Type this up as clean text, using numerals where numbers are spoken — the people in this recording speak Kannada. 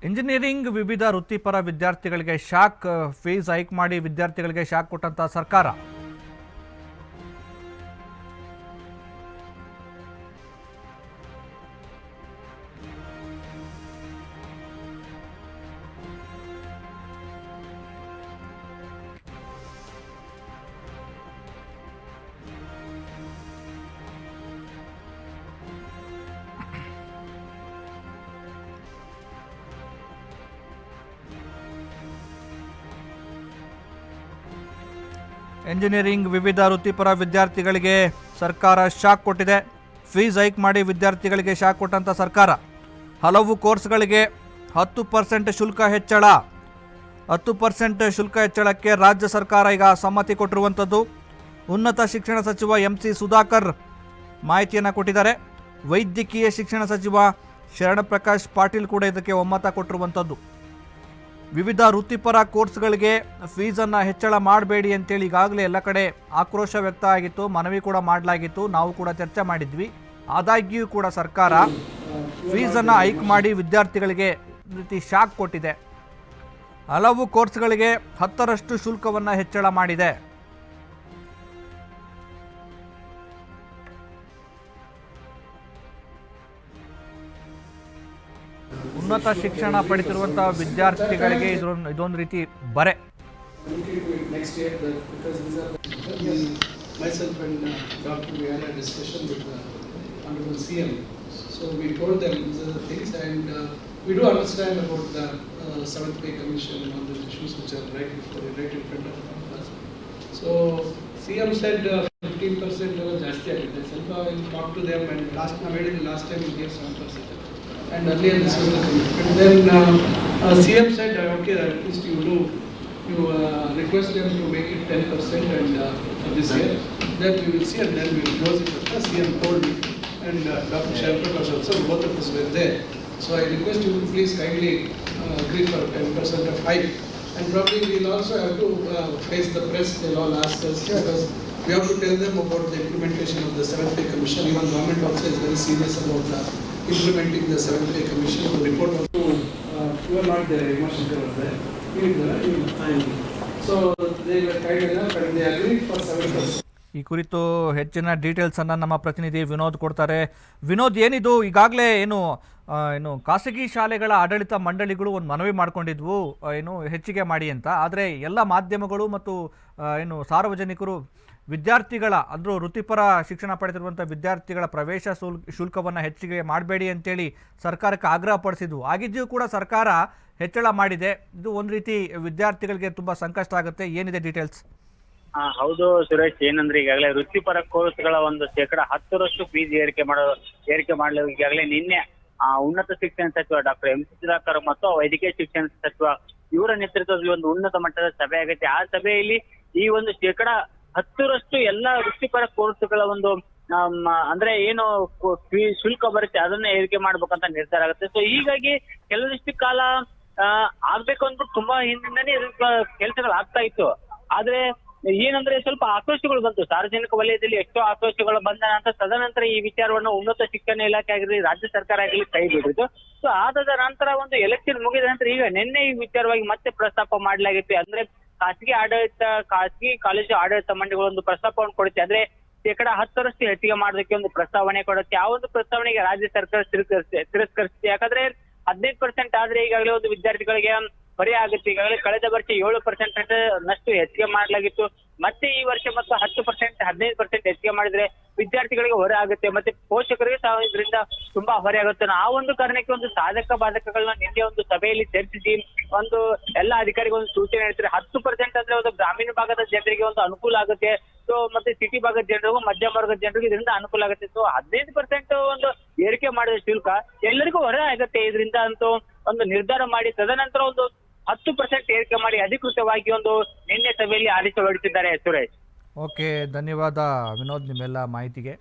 ಇಂಜಿನಿಯರಿಂಗ್ ವಿವಿಧ ವೃತ್ತಿಪರ ವಿದ್ಯಾರ್ಥಿಗಳಿಗೆ ಶಾಕ್, ಫೀಸ್ ಹೈಕ್ ಮಾಡಿ ವಿದ್ಯಾರ್ಥಿಗಳಿಗೆ ಶಾಕ್ ಕೊಟ್ಟಂತ ಸರ್ಕಾರ. ಇಂಜಿನಿಯರಿಂಗ್ ವಿವಿಧ ವೃತ್ತಿಪರ ವಿದ್ಯಾರ್ಥಿಗಳಿಗೆ ಸರ್ಕಾರ ಶಾಕ್ ಕೊಟ್ಟಿದೆ. ಫೀಸ್ ಹೈಕ್ ಮಾಡಿ ವಿದ್ಯಾರ್ಥಿಗಳಿಗೆ ಶಾಕ್ ಕೊಟ್ಟಂತ ಸರ್ಕಾರ. ಹಲವು ಕೋರ್ಸ್ಗಳಿಗೆ 10% ಶುಲ್ಕ ಹೆಚ್ಚಳ. 10% ಶುಲ್ಕ ಹೆಚ್ಚಳಕ್ಕೆ ರಾಜ್ಯ ಸರ್ಕಾರ ಈಗ ಸಮ್ಮತಿ ಕೊಟ್ಟಿರುವಂಥದ್ದು. ಉನ್ನತ ಶಿಕ್ಷಣ ಸಚಿವ MC ಸುಧಾಕರ್ ಮಾಹಿತಿಯನ್ನು ಕೊಟ್ಟಿದ್ದಾರೆ. ವೈದ್ಯಕೀಯ ಶಿಕ್ಷಣ ಸಚಿವ ಶರಣಪ್ರಕಾಶ್ ಪಾಟೀಲ್ ಕೂಡ ಇದಕ್ಕೆ ಒಮ್ಮತ ಕೊಟ್ಟಿರುವಂಥದ್ದು. ವಿವಿಧ ವೃತ್ತಿಪರ ಕೋರ್ಸ್ಗಳಿಗೆ ಫೀಸನ್ನು ಹೆಚ್ಚಳ ಮಾಡಬೇಡಿ ಅಂತೇಳಿ ಈಗಾಗಲೇ ಎಲ್ಲ ಕಡೆ ಆಕ್ರೋಶ ವ್ಯಕ್ತ ಆಗಿತ್ತು, ಮನವಿ ಕೂಡ ಮಾಡಲಾಗಿತ್ತು, ನಾವು ಕೂಡ ಚರ್ಚೆ ಮಾಡಿದ್ವಿ. ಆದಾಗ್ಯೂ ಕೂಡ ಸರ್ಕಾರ ಫೀಸನ್ನು ಹೈಕ್ ಮಾಡಿ ವಿದ್ಯಾರ್ಥಿಗಳಿಗೆ ರೀತಿ ಶಾಕ್ ಕೊಟ್ಟಿದೆ. ಹಲವು ಕೋರ್ಸ್ಗಳಿಗೆ 10% ಶುಲ್ಕವನ್ನು ಹೆಚ್ಚಳ ಮಾಡಿದೆ. ಉನ್ನತ ಶಿಕ್ಷಣ ಪಡೆದಿರುವಂತಹ ವಿದ್ಯಾರ್ಥಿಗಳಿಗೆ ಇದೊಂದು ರೀತಿ ಬರೆ. Myself and Dr. we had a discussion with the Honorable CM. So we told them these are the things, and we do understand about the 7th Pay Commission and all the issues which are right in front of us. So CM said 15% was just I will talk to them, and last time we gave 7%. And earlier this was the thing. And then CM said, okay, at least you request them to make it 10% and for this year. Then we will see, and then we will close it. CM told me, and Dr. Sharaprakash also, both of us were there. So I request you to please kindly agree for 10% of hike. And probably we will also have to face the press. They'll all ask us, because we have to tell them about the implementation of the 7th Pay Commission. Even government also is very serious about implementing the 7th Pay Commission. The report also, you are not there, Vimashankar was there. So they were kind enough and they agreed for 7%. ಈ ಕುರಿತು ಹೆಚ್ಚಿನ ಡೀಟೇಲ್ಸ್ ಅನ್ನು ನಮ್ಮ ಪ್ರತಿನಿಧಿ ವಿನೋದ್ ಕೊಡ್ತಾರೆ. ವಿನೋದ್, ಏನಿದು ಈಗಾಗಲೇ ಏನು ಖಾಸಗಿ ಶಾಲೆಗಳ ಆಡಳಿತ ಮಂಡಳಿಗಳು ಒಂದು ಮನವಿ ಮಾಡ್ಕೊಂಡಿದ್ವು ಹೆಚ್ಚಿಗೆ ಮಾಡಿ ಅಂತ. ಆದರೆ ಎಲ್ಲ ಮಾಧ್ಯಮಗಳು ಮತ್ತು ಸಾರ್ವಜನಿಕರು ವಿದ್ಯಾರ್ಥಿಗಳ ಅಂದರೂ ವೃತ್ತಿಪರ ಶಿಕ್ಷಣ ಪಡೆದಿರುವಂಥ ವಿದ್ಯಾರ್ಥಿಗಳ ಪ್ರವೇಶ ಶುಲ್ಕವನ್ನು ಹೆಚ್ಚಿಗೆ ಮಾಡಬೇಡಿ ಅಂತೇಳಿ ಸರ್ಕಾರಕ್ಕೆ ಆಗ್ರಹ ಪಡಿಸಿದ್ವು. ಆಗಿದ್ದರೂ ಕೂಡ ಸರ್ಕಾರ ಹೆಚ್ಚಳ ಮಾಡಿದೆ. ಇದು ಒಂದು ರೀತಿ ವಿದ್ಯಾರ್ಥಿಗಳಿಗೆ ತುಂಬ ಸಂಕಷ್ಟ ಆಗುತ್ತೆ. ಏನಿದೆ ಡೀಟೇಲ್ಸ್? ಹೌದು ಸುರೇಶ್, ಏನಂದ್ರೆ ಈಗಾಗಲೇ ವೃತ್ತಿಪರ ಕೋರ್ಸ್ಗಳ ಒಂದು 10% ಫೀಸ್ ಏರಿಕೆ ಮಾಡಲು ಈಗಾಗಲೇ ನಿನ್ನೆ ಉನ್ನತ ಶಿಕ್ಷಣ ಸಚಿವ ಡಾಕ್ಟರ್ MC ಸುಧಾಕರ್ ಮತ್ತು ವೈದ್ಯಕೀಯ ಶಿಕ್ಷಣ ಸಚಿವ ಇವರ ನೇತೃತ್ವದಲ್ಲಿ ಒಂದು ಉನ್ನತ ಮಟ್ಟದ ಸಭೆ ಆಗುತ್ತೆ. ಆ ಸಭೆಯಲ್ಲಿ ಈ ಒಂದು 10% ಎಲ್ಲ ವೃತ್ತಿಪರ ಕೋರ್ಸ್ಗಳ ಒಂದು ಅಂದ್ರೆ ಏನು ಶುಲ್ಕ ಬರುತ್ತೆ ಅದನ್ನ ಏರಿಕೆ ಮಾಡ್ಬೇಕಂತ ನಿರ್ಧಾರ ಆಗುತ್ತೆ. ಸೊ ಹೀಗಾಗಿ ಕೆಲವಷ್ಟು ಕಾಲ ಆಗ್ಬೇಕು ಅಂದ್ಬಿಟ್ಟು ತುಂಬಾ ಹಿಂದಿಂದಾನೇ ಕೆಲಸಗಳು ಆಗ್ತಾ ಇತ್ತು. ಆದ್ರೆ ಏನಂದ್ರೆ ಸ್ವಲ್ಪ ಆಕ್ರೋಶಗಳು ಬಂತು, ಸಾರ್ವಜನಿಕ ವಲಯದಲ್ಲಿ ಎಷ್ಟೋ ಆಕ್ರೋಶಗಳು ಬಂದ ನಂತರ ತದನಂತರ ಈ ವಿಚಾರವನ್ನು ಉನ್ನತ ಶಿಕ್ಷಣ ಇಲಾಖೆ ಆಗಿರಲಿ ರಾಜ್ಯ ಸರ್ಕಾರ ಆಗಲಿ ಕೈ ಬಿಟ್ಟಿತ್ತು. ಸೊ ಆದ ನಂತರ ಒಂದು ಎಲೆಕ್ಷನ್ ಮುಗಿದ ನಂತರ ಈಗ ನಿನ್ನೆ ಈ ವಿಚಾರವಾಗಿ ಮತ್ತೆ ಪ್ರಸ್ತಾಪ ಮಾಡಲಾಗಿತ್ತು. ಅಂದ್ರೆ ಖಾಸಗಿ ಕಾಲೇಜು ಆಡಳಿತ ಮಂಡಳಿಗಳು ಒಂದು ಪ್ರಸ್ತಾಪವನ್ನು ಕೊಡುತ್ತೆ. ಅಂದ್ರೆ 10% ಹೆಚ್ಚಿಗೆ ಮಾಡೋದಕ್ಕೆ ಒಂದು ಪ್ರಸ್ತಾವನೆ ಕೊಡುತ್ತೆ. ಆ ಒಂದು ಪ್ರಸ್ತಾವನೆಗೆ ರಾಜ್ಯ ಸರ್ಕಾರ ತಿರಸ್ಕರಿಸುತ್ತೆ. ಯಾಕಂದ್ರೆ 15% ಆದ್ರೆ ಈಗಾಗಲೇ ಒಂದು ವಿದ್ಯಾರ್ಥಿಗಳಿಗೆ ಹೊರೆ ಆಗುತ್ತೆ. ಈಗಾಗಲೇ ಕಳೆದ ವರ್ಷ 7% ನಷ್ಟು ಹೆಚ್ಚಿಗೆ ಮಾಡಲಾಗಿತ್ತು. ಮತ್ತೆ ಈ ವರ್ಷ ಮತ್ತು 10%, 15% ಹೆಚ್ಚಿಗೆ ಮಾಡಿದ್ರೆ ವಿದ್ಯಾರ್ಥಿಗಳಿಗೆ ಹೊರೆ ಆಗುತ್ತೆ, ಮತ್ತೆ ಪೋಷಕರಿಗೆ ಸಹ ಇದರಿಂದ ತುಂಬಾ ಹೊರೆ ಆಗುತ್ತೆ. ಆ ಒಂದು ಕಾರಣಕ್ಕೆ ಒಂದು ಸಾಧಕ ಬಾಧಕಗಳನ್ನ ನಿನ್ನೆ ಒಂದು ಸಭೆಯಲ್ಲಿ ಚರ್ಚಿಸಿ ಒಂದು ಎಲ್ಲ ಅಧಿಕಾರಿಗಳು ಒಂದು ಸೂಚನೆ ಹೇಳ್ತಾರೆ. 10% ಅಂದ್ರೆ ಒಂದು ಗ್ರಾಮೀಣ ಭಾಗದ ಜನರಿಗೆ ಒಂದು ಅನುಕೂಲ ಆಗುತ್ತೆ. ಸೊ ಮತ್ತೆ ಸಿಟಿ ಭಾಗದ ಜನರಿಗೂ ಮಧ್ಯಮ ವರ್ಗದ ಜನರಿಗೂ ಇದರಿಂದ ಅನುಕೂಲ ಆಗುತ್ತೆ. ಸೊ 15% ಒಂದು ಏರಿಕೆ ಮಾಡಿದ ಶುಲ್ಕ ಎಲ್ಲರಿಗೂ ಹೊರೆ ಆಗುತ್ತೆ ಇದರಿಂದ ಅಂತೂ ಒಂದು ನಿರ್ಧಾರ ಮಾಡಿ ತದನಂತರ ಒಂದು 10% ಏರಿಕೆ ಮಾಡಿ ಅಧಿಕೃತವಾಗಿ ಒಂದು ನಿನ್ನೆ ಸಭೆಯಲ್ಲಿ ಆದೇಶ ಹೊರಡಿಸಿದ್ದಾರೆ. ಸುರೇಶ್, ಓಕೆ, ಧನ್ಯವಾದ ವಿನೋದ್ ನಿಮ್ಮೆಲ್ಲ ಮಾಹಿತಿಗೆ.